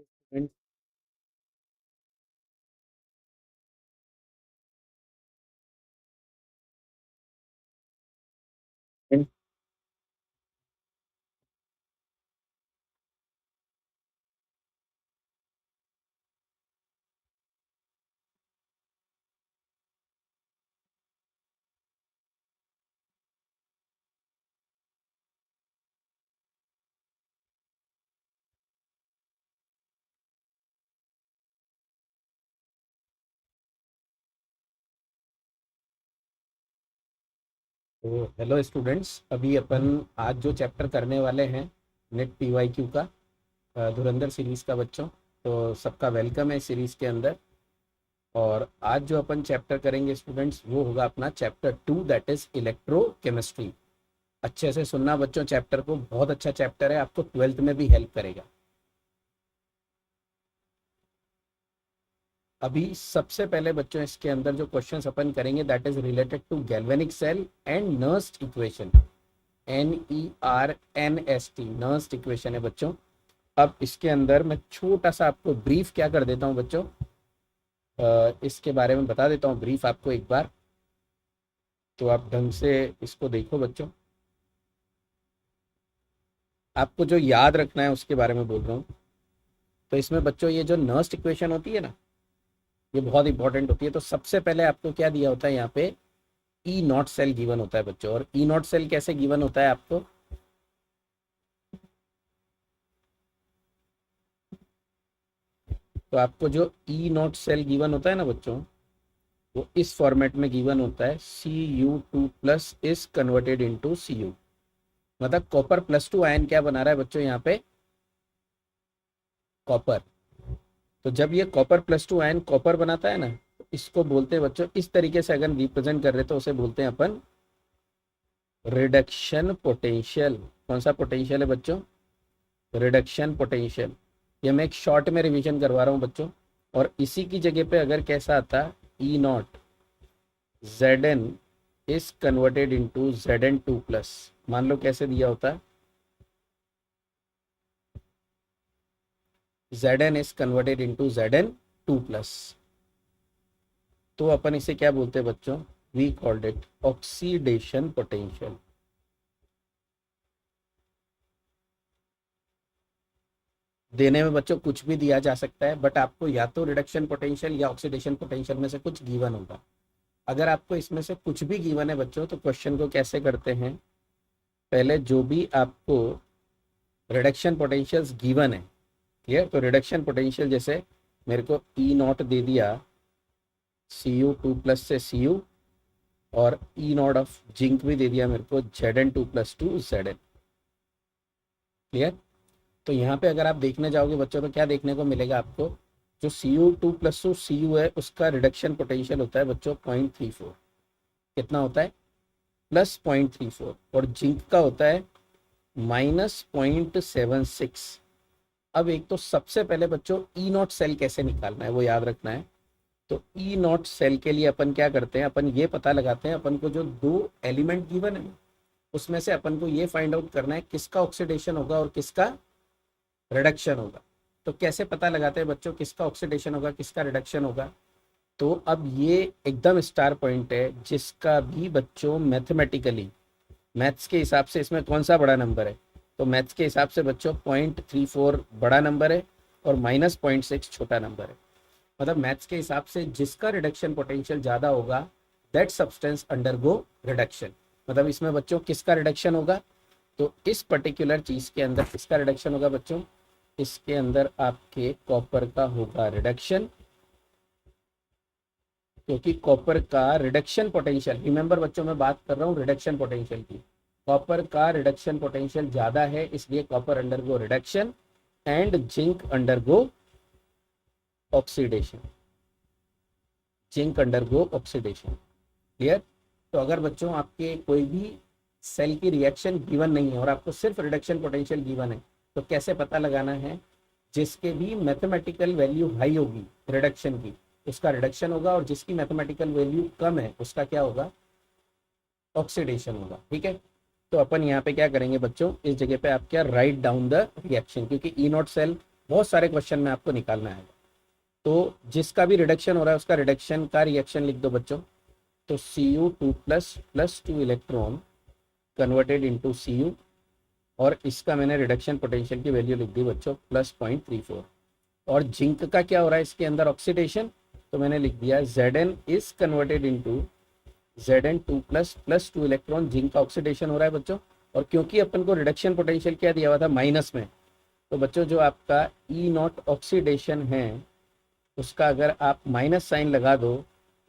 students. तो hello students, अभी अपन आज जो चैप्टर करने वाले हैं नेट पीवाईक्यू का धुरंधर सीरीज़ का बच्चों। तो सबका वेलकम है इस सीरीज़ के अंदर। और आज जो अपन चैप्टर करेंगे स्टूडेंट्स वो होगा अपना चैप्टर 2, दैट इज़ इलेक्ट्रोकेमिस्ट्री। अच्छे से सुनना बच्चों, चैप्टर को बहुत अच्छा चैप्टर है, आपको 12th में भी हेल्प करेगा। अभी सबसे पहले बच्चों इसके अंदर जो क्वेश्चंस अपन करेंगे that is related to galvanic cell and Nernst equation. NERNST Nernst equation है बच्चों। अब इसके अंदर मैं छोटा सा आपको ब्रीफ क्या कर देता हूँ बच्चों, इसके बारे में बता देता हूँ ब्रीफ आपको एक बार, तो आप ढंग से इसको देखो बच्चों। आपको जो याद रखना है उसके बारे में बोल रहा हूँ। तो इसमें बच्चों ये जो नर्स्ट इक्वेशन होती है ना, ये बहुत इंपॉर्टेंट होती है। तो सबसे पहले आपको क्या दिया होता है यहाँ पे, ई नॉट सेल गिवन होता है बच्चों। और ई नॉट सेल कैसे गिवन होता है आपको, तो आपको जो ई नॉट सेल गिवन होता है ना बच्चों, वो इस फॉर्मेट में गिवन होता है, Cu2+ is converted into Cu। मतलब कॉपर+2 आयन क्या बना रहा है बच्चों यहाँ पे, कॉपर। तो जब ये कॉपर+2 आयन कॉपर बनाता है ना, तो इसको बोलते हैं बच्चों, इस तरीके से अगर रिप्रेजेंट कर रहे तो उसे बोलते हैं अपन रिडक्शन पोटेंशियल। कौन सा पोटेंशियल है बच्चों, रिडक्शन पोटेंशियल। ये मैं एक शॉर्ट में रिवीजन करवा रहा हूँ बच्चों। और इसी की जगह पे अगर कैसा आता, E0 Zn is converted into Zn2+। मान लो कैसे दिया होता, Zn is converted into Zn2+, तो अपन इसे क्या बोलते हैं बच्चों, we called it oxidation potential. देने में बच्चों कुछ भी दिया जा सकता है, बट आपको या तो रिडक्शन पोटेंशियल या ऑक्सीडेशन पोटेंशियल में से कुछ गिवन होगा। अगर आपको इसमें से कुछ भी गिवन है बच्चों, तो क्वेश्चन को कैसे करते हैं, पहले जो भी आपको रिडक्शन पोटेंशियल्स गिवन है, क्लियर, तो रिडक्शन पोटेंशियल जैसे मेरे को E0 दे दिया Cu2+ से Cu, और E0 ऑफ जिंक भी दे दिया मेरे को Zn2+2 Zn, क्लियर। तो यहाँ पे अगर आप देखने जाओगे बच्चों, तो क्या देखने को मिलेगा आपको, जो Cu2+2 Cu है उसका रिडक्शन पोटेंशियल होता है बच्चों 0.34। कितना होता है, +0.34। और जिंक का होता है -0.76। अब एक तो सबसे पहले बच्चों E0 सेल कैसे निकालना है वो याद रखना है। तो E0 सेल के लिए अपन क्या करते हैं, अपन ये पता लगाते हैं, अपन को जो दो एलिमेंट गिवन है उसमें से अपन को ये फाइंड आउट करना है किसका ऑक्सीडेशन होगा और किसका रिडक्शन होगा। तो कैसे पता लगाते हैं बच्चों किसका ऑक्सीडेशन होगा किसका रिडक्शन होगा, तो अब ये एकदम स्टार पॉइंट है, जिसका भी बच्चों मैथमेटिकली, मैथ्स के हिसाब से इसमें कौन सा बड़ा नंबर है, तो मैथ्स के हिसाब से बच्चों 0.34 बड़ा नंबर है और -0.6 छोटा नंबर है। मतलब मैथ्स के हिसाब से जिसका रिडक्शन पोटेंशियल ज़्यादा होगा दैट सब्सटेंस अंडरगो रिडक्शन। मतलब इसमें बच्चों किसका रिडक्शन होगा, तो इस पर्टिकुलर चीज़ के अंदर किसका रिडक्शन होगा बच्चों, इसके अंदर आपके कॉपर का होगा रिडक्शन, क्योंकि कॉपर का रिडक्शन पोटेंशियल, रिमेंबर बच्चों मैं बात कर रहा हूँ रिडक्शन पोटेंशियल की, कॉपर का रिडक्शन पोटेंशियल ज़्यादा है, इसलिए copper undergo reduction and zinc undergo oxidation, zinc undergo oxidation, clear. तो अगर बच्चों आपके कोई भी सेल की रिएक्शन गिवन नहीं है और आपको सिर्फ रिडक्शन पोटेंशियल गिवन है, तो कैसे पता लगाना है, जिसके भी मैथमेटिकल वैल्यू हाई होगी रिडक्शन की उसका रिडक्शन होगा, और जिसकी मैथमेटिकल वैल्यू कम है उसका क्या होगा, ऑक्सीडेशन होगा, ठीक है। तो अपन यहाँ पे क्या करेंगे बच्चों, इस जगह पे आप क्या राइट डाउन द रिएक्शन, क्योंकि E0 सेल बहुत सारे क्वेश्चन में आपको निकालना है। तो जिसका भी रिडक्शन हो रहा है उसका रिडक्शन का रिएक्शन लिख दो बच्चों। तो Cu2 plus plus 2 electron converted into Cu, और इसका मैंने रिडक्शन पोटेंशियल की वैल्यू लिख दी बच्चों +0.34। और जिंक का क्या हो रहा है इसके अंदर ऑक्सीडेशन, तो मैंने लिख दिया Zn is converted into Zn2 plus plus 2 electron, zinc का ऑक्सीडेशन हो रहा है बच्चों। और क्योंकि अपन को रिडक्शन पोटेंशियल क्या दिया हुआ था माइनस में, तो बच्चों जो आपका E0 ऑक्सीडेशन है उसका अगर आप माइनस साइन लगा दो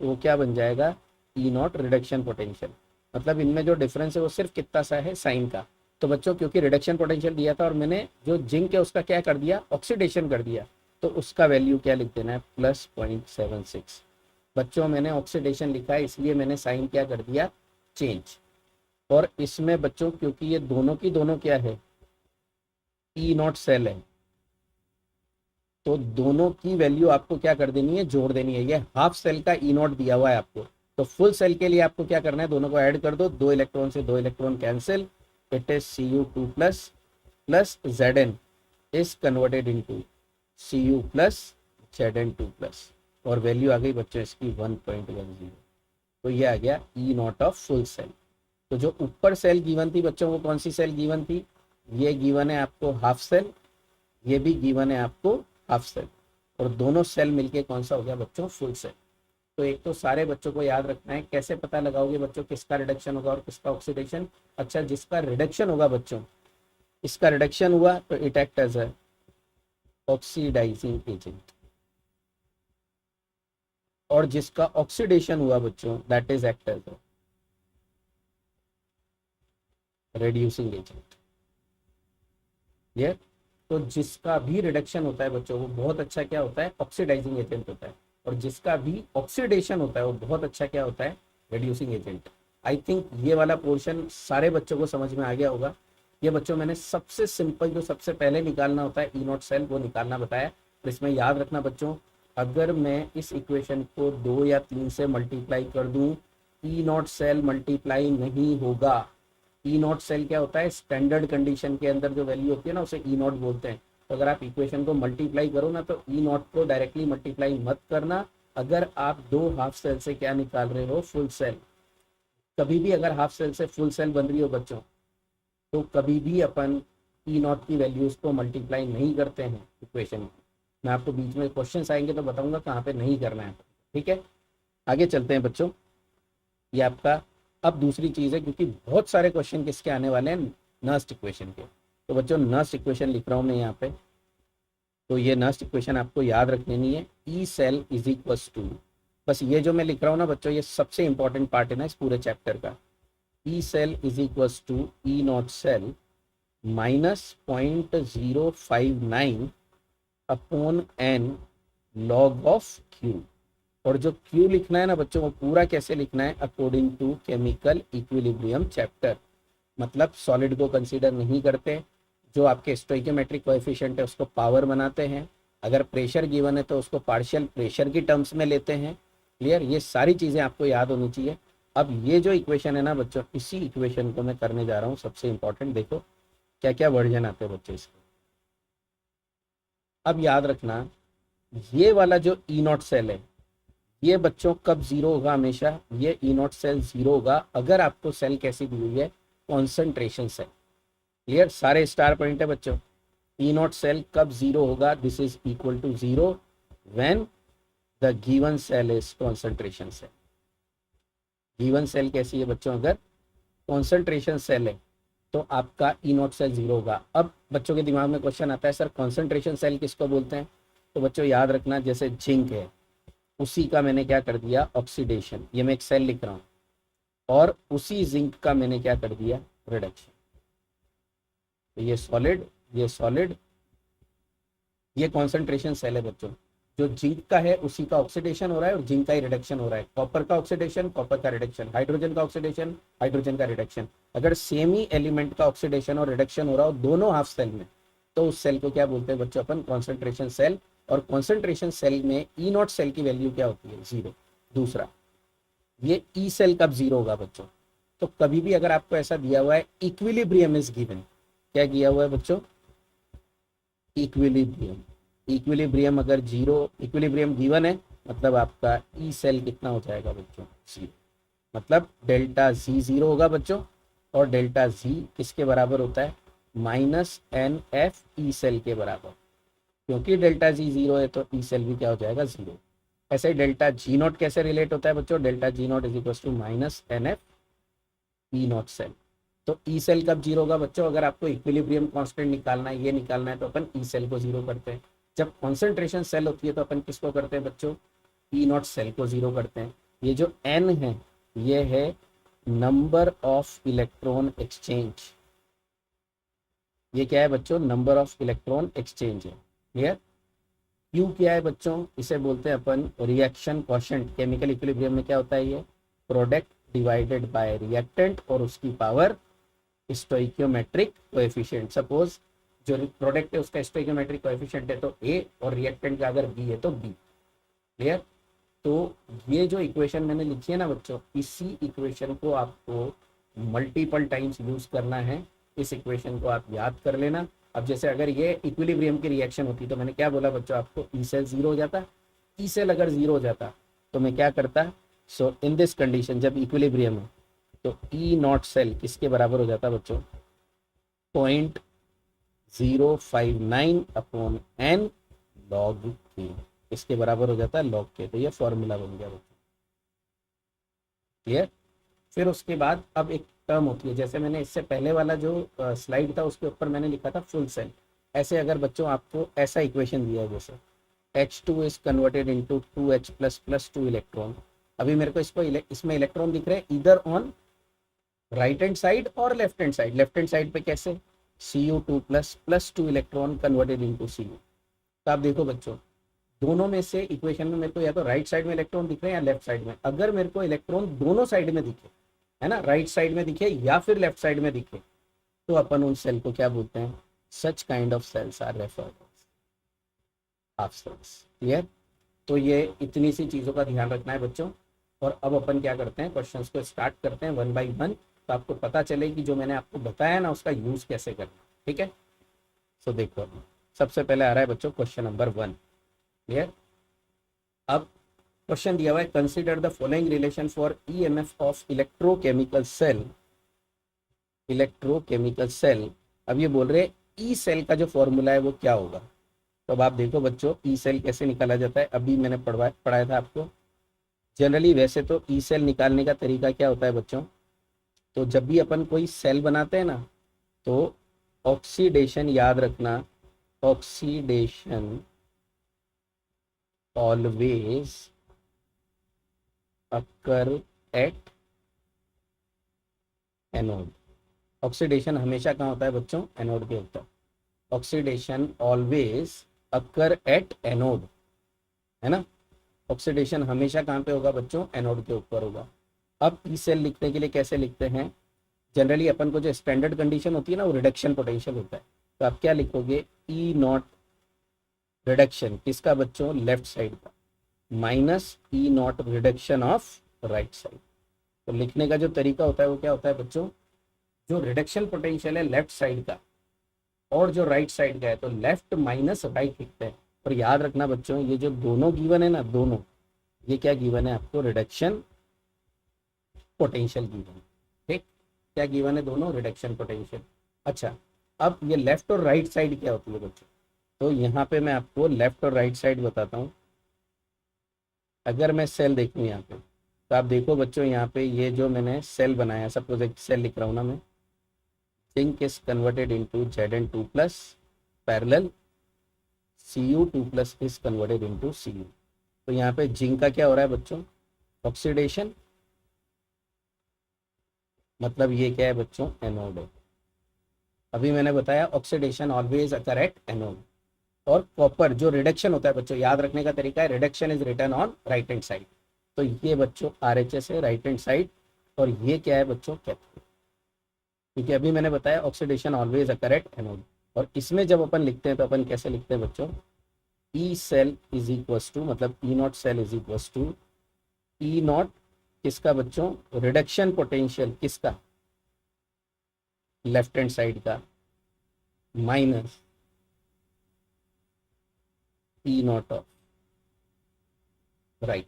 तो वो क्या बन जाएगा, E0 रिडक्शन पोटेंशियल। मतलब इनमें जो डिफरेंस है वो सिर्फ कितना सा है, साइन का। तो बच्चों क्योंकि रिडक्शन पोटेंशियल दिया था और मैंने जो जिंक है उसका क्या कर दिया, ऑक्सीडेशन कर दिया, तो उसका वैल्यू क्या लिख देना है, +0.76। बच्चों मैंने ऑक्सीडेशन लिखा है इसलिए मैंने साइन क्या कर दिया, चेंज। और इसमें बच्चों क्योंकि ये दोनों की दोनों क्या है, E0 सेल है, तो दोनों की वैल्यू आपको क्या कर देनी है, जोड़ देनी है। ये हाफ सेल का E0 दिया हुआ है आपको, तो फुल सेल के लिए आपको क्या करना है, दोनों को ऐड कर दो, 2 इलेक्ट्रॉन से 2 electron cancel, it is Cu2 plus plus Zn is converted into Cu plus Zn2 plus, और वैल्यू आ गई बच्चों इसकी 1.10। तो ये आ गया E0 ऑफ फुल सेल। तो जो ऊपर सेल गिवन थी बच्चों, वो कौन सी सेल गिवन थी, ये गिवन है आपको हाफ सेल, ये भी गिवन है आपको हाफ सेल, और दोनों सेल मिलके कौन सा हो गया बच्चों, फुल सेल। तो एक तो सारे बच्चों को याद रखना है, कैसे पता लगाओगे बच्चों किसका रिडक्शन होगा और किसका ऑक्सीडेशन। अच्छा, जिसका रिडक्शन होगा बच्चों, इसका रिडक्शन हुआ तो it act as a oxidising agent, और जिसका ऑक्सीडेशन हुआ बच्चों that is act as a reducing agent. ये तो जिसका भी रिडक्शन होता है बच्चों वो बहुत अच्छा क्या होता है, ऑक्सीडाइजिंग एजेंट होता है, और जिसका भी ऑक्सीडेशन होता है वो बहुत अच्छा क्या होता है, रिड्यूसिंग एजेंट। आई थिंक ये वाला पोर्शन सारे बच्चों को समझ में आ गया होगा। ये बच्चों मैंने सबसे सिंपल जो सबसे पहले निकालना होता है E0 सेल, वो निकालना बताया। तो इसमें याद रखना बच्चों, अगर मैं इस इक्वेशन को 2 या 3 से मल्टीप्लाई कर दूं, E0 सेल मल्टीप्लाई नहीं होगा। E0 सेल क्या होता है, स्टैंडर्ड कंडीशन के अंदर जो वैल्यू होती है ना उसे E0 बोलते हैं। तो अगर आप इक्वेशन को मल्टीप्लाई करो ना तो E0 को डायरेक्टली मल्टीप्लाई मत करना। अगर आप दो हाफ सेल से क्या निकाल रहे हो, फुल सेल, कभी भी अगर हाफ सेल से फुल सेल बन रही हो बच्चों, तो कभी भी अपन E0 की वैल्यूज को मल्टीप्लाई नहीं करते हैं इक्वेशन में। मैं आपको बीच में क्वेश्चंस आएंगे तो बताऊंगा कहाँ पे नहीं करना है, ठीक है। आगे चलते हैं बच्चों, ये आपका अब दूसरी चीज़ है, क्योंकि बहुत सारे क्वेश्चन किसके आने वाले हैं, नस्ट इक्वेशन के। तो बच्चों नस्ट इक्वेशन लिख रहा हूँ मैं यहाँ पे, तो ये नस्ट इक्वेशन आपको याद रख लेनी है, E cell is equal to, बस ये जो मैं लिख रहा हूँ ना बच्चों, ये सबसे इंपॉर्टेंट पार्ट है ना इस पूरे चैप्टर का। E cell is equal to E0 cell minus -0.059 upon n log of Q। और जो Q लिखना है ना बच्चों, वो पूरा कैसे लिखना है, according to chemical equilibrium chapter. मतलब सॉलिड को कंसीडर नहीं करते, जो आपके स्टोइकोमेट्रिक कोएफिशिएंट है उसको पावर बनाते हैं, अगर प्रेशर गिवन है तो उसको पार्शियल प्रेशर की टर्म्स में लेते हैं। क्लियर, ये सारी चीज़ें आपको याद होनी चाहिए। अब ये जो इक्वेशन है ना बच्चों, इसी इक्वेशन को मैं करने जा रहा हूँ सबसे इंपॉर्टेंट। देखो क्या क्या वर्जन आते हैं बच्चों इसके। अब याद रखना, ये वाला जो E0 सेल है, ये बच्चों कब जीरो होगा, हमेशा ये E0 सेल जीरो होगा अगर आपको सेल कैसी दी हुई है, कॉन्सेंट्रेशन सेल। क्लियर, सारे स्टार पॉइंट है बच्चों। E0 सेल कब जीरो होगा, this is equal to zero when the given cell is concentration cell. Given cell कैसी है बच्चों, अगर कॉन्सेंट्रेशन सेल है तो आपका E0 सेल जीरो होगा। अब बच्चों के दिमाग में क्वेश्चन आता है, सर कॉन्सेंट्रेशन सेल किसको बोलते हैं। तो बच्चों याद रखना, जैसे जिंक है उसी का मैंने क्या कर दिया, ऑक्सीडेशन, ये मैं एक सेल लिख रहा हूँ, और उसी जिंक का मैंने क्या कर दिया, रिडक्शन। तो ये सॉलिड, ये सॉलिड, ये कॉन्सेंट्रेशन सेल है बच्चों। जो जिंक का है उसी का ऑक्सीडेशन हो रहा है और जिंक का ही रिडक्शन हो रहा है। कॉपर का ऑक्सीडेशन, कॉपर का रिडक्शन, हाइड्रोजन का ऑक्सीडेशन, हाइड्रोजन का रिडक्शन। अगर सेम ही एलिमेंट का ऑक्सीडेशन और रिडक्शन हो रहा हो दोनों हाफ सेल में, तो उस सेल को क्या बोलते हैं बच्चों, अपन कॉन्सेंट्रेशन सेल। और कॉन्सेंट्रेशन सेल में E0 सेल की वैल्यू क्या होती है, जीरो। दूसरा, ये E सेल कब जीरो होगा बच्चों, तो कभी भी अगर आपको ऐसा दिया हुआ है इक्विलिब्रियम इज गिवन, क्या दिया हुआ है बच्चों, इक्विलिब्रियम। इक्विलिब्रियम अगर जीरो, इक्विलिब्रियम गिवन है, मतलब आपका ई सेल कितना हो जाएगा बच्चों, जीरो। मतलब डेल्टा जी जीरो होगा बच्चों, और डेल्टा जी किसके बराबर होता है, minus n F E cell के बराबर। क्योंकि डेल्टा जी जीरो है तो ई सेल भी क्या हो जाएगा, जीरो। ऐसे ही डेल्टा जी नॉट कैसे रिलेट होता है बच्चों, delta G naught is equal to minus n F E naught cell. तो ई सेल कब जीरो होगा बच्चों, अगर आपको इक्विलिब्रियम कांस्टेंट निकालना है, ये निकालना है, तो अपन ई सेल को जीरो करते हैं। जब कॉन्सेंट्रेशन सेल होती है तो अपन किसको करते हैं बच्चों, ई नॉट सेल को जीरो करते हैं। ये जो एन है ये है नंबर ऑफ इलेक्ट्रॉन एक्सचेंज। ये क्या है बच्चों, नंबर ऑफ इलेक्ट्रॉन एक्सचेंज है। क्लियर। क्यू क्या है बच्चों, इसे बोलते हैं अपन रिएक्शन क्वोशेंट। केमिकल इक्विलिब्रियम में क्या होता है, ये प्रोडक्ट डिवाइडेड बाय रिएक्टेंट और उसकी पावर स्टोइकियोमेट्रिक कोएफिशिएंट। सपोज जो प्रोडक्ट है उसका स्टोइकियोमेट्रिक कोएफिशिएंट है तो ए, और रिएक्टेंट का अगर बी है तो बी। क्लियर। तो ये जो इक्वेशन मैंने लिखी है ना बच्चों, इसी इक्वेशन को आपको मल्टीपल टाइम्स यूज करना है। इस इक्वेशन को आप याद कर लेना। अब जैसे अगर ये इक्विलिब्रियम की रिएक्शन होती तो मैंने क्या बोला बच्चों आपको, ई सेल जीरो हो जाता। ई सेल अगर जीरो हो जाता तो मैं क्या करता, सो इन दिस कंडीशन जब इक्विलिब्रियम है तो ई नॉट सेल किसके बराबर हो जाता बच्चों, 0.059 अपॉन एन लॉग के। इसके बराबर हो जाता है लॉग के। तो ये फॉर्मूला बन गया बच्चों। क्लियर। फिर उसके बाद अब एक टर्म होती है, जैसे मैंने इससे पहले वाला जो स्लाइड था उसके ऊपर मैंने लिखा था फुल सेल। ऐसे अगर बच्चों आपको ऐसा इक्वेशन दिया है, जैसे H2 is converted into 2H plus plus 2 electron. अभी मेरे को इसमें इलेक्ट्रॉन दिख रहे हैं इधर ऑन राइट हैंड साइड और left hand side. Left hand side पे कैसे, Cu2 plus plus 2 electron converted into Cu। तो आप देखो बच्चों, दोनों में से इक्वेशन में मेरे को या तो राइट साइड में इलेक्ट्रॉन दिख रहे हैं या लेफ्ट साइड में। अगर मेरे को इलेक्ट्रॉन दोनों साइड में दिखे, है ना, राइट साइड में दिखे या फिर लेफ्ट साइड में दिखे, तो अपन उन सेल को क्या बोलते हैं, such kind of cells are referred half cells. Clear. तो ये इतनी सी चीज़ों का ध्यान रखना है बच्चों। और अब अपन क्या करते हैं, क्वेश्चंस को स्टार्ट करते हैं वन बाय वन, तो आपको पता चले कि जो मैंने आपको बताया ना उसका यूज कैसे करना। ठीक है। सो देखो, सबसे पहले आ रहा है बच्चों क्वेश्चन नंबर 1। क्लियर। अब क्वेश्चन दिया हुआ है, consider the following relation for EMF of electrochemical cell. Electrochemical cell. अब ये बोल रहे हैं ई सेल का जो फॉर्मूला है वो क्या होगा। तो अब आप देखो बच्चों, ई सेल कैसे निकाला जाता है, अभी मैंने पढ़ाया था आपको। जनरली वैसे तो ई सेल निकालने का तरीका क्या होता है बच्चों, तो जब भी अपन कोई सेल बनाते हैं ना, तो ऑक्सीडेशन याद रखना, oxidation always occur at anode. Oxidation हमेशा कहाँ होता है बच्चों, एनोड पे होता है। Oxidation always occur at anode, है ना। ऑक्सीडेशन हमेशा कहाँ पे होगा बच्चों, एनोड के ऊपर होगा। अब ई सेल लिखने के लिए कैसे लिखते हैं, जनरली अपन को जो स्टैंडर्ड कंडीशन होती है ना वो रिडक्शन पोटेंशियल होता है। तो आप क्या लिखोगे, ई नॉट रिडक्शन किसका बच्चों, लेफ्ट साइड का, minus E not reduction of right side. तो लिखने का जो तरीका होता है वो क्या होता है बच्चों, जो रिडक्शन पोटेंशियल है लेफ्ट साइड का और जो राइट साइड का है तो लेफ्ट माइनस राइट लिखते हैं। और याद रखना बच्चों, ये जो दोनों गिवन है ना, दोनों ये क्या गिवन है आपको, रिडक्शन पोटेंशियल गिवन है। ठीक। क्या गिवन है, दोनों रिडक्शन पोटेंशियल। अच्छा, अब ये लेफ्ट और राइट साइड क्या होती है बच्चों, तो यहाँ पे मैं आपको लेफ्ट और राइट साइड बताता हूँ। अगर मैं सेल देखूँ यहाँ पे, तो आप देखो बच्चों यहाँ पे ये जो मैंने सेल बनाया, सपोज एक सेल लिख रहा हूँ ना मैं, zinc is converted into Zn2 plus parallel Cu2 plus is converted into Cu। तो यहाँ पे जिंक का क्या हो रहा है बच्चों, ऑक्सीडेशन, मतलब ये क्या है बच्चों, एनोड है। अभी मैंने बताया oxidation always occur at anode. और कॉपर जो रिडक्शन होता है बच्चों, याद रखने का तरीका है, reduction is written on right hand side. तो ये बच्चों RHS है राइट हैंड साइड, और ये क्या है बच्चों, कैथोड। क्योंकि अभी मैंने बताया oxidation always occur at anode. और इसमें जब अपन लिखते हैं तो अपन कैसे लिखते हैं बच्चों, E cell is equals to, मतलब E naught cell is equals to E naught किसका बच्चों, रिडक्शन पोटेंशियल किसका, लेफ्ट हैंड साइड का, minus E naught of right,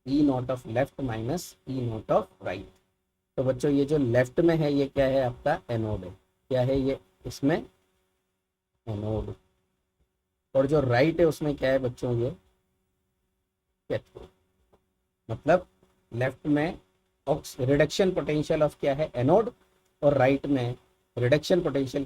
E naught of left minus E naught of right. तो बच्चों ये जो left में है ये क्या है, आपका एनोड है। क्या है ये, इसमें एनोड। और जो राइट है उसमें क्या है बच्चों, ये कैथोड। मतलब लेफ्ट में रिडक्शन पोटेंशियल ऑफ क्या है, एनोड, और राइट में रिडक्शन पोटेंशियल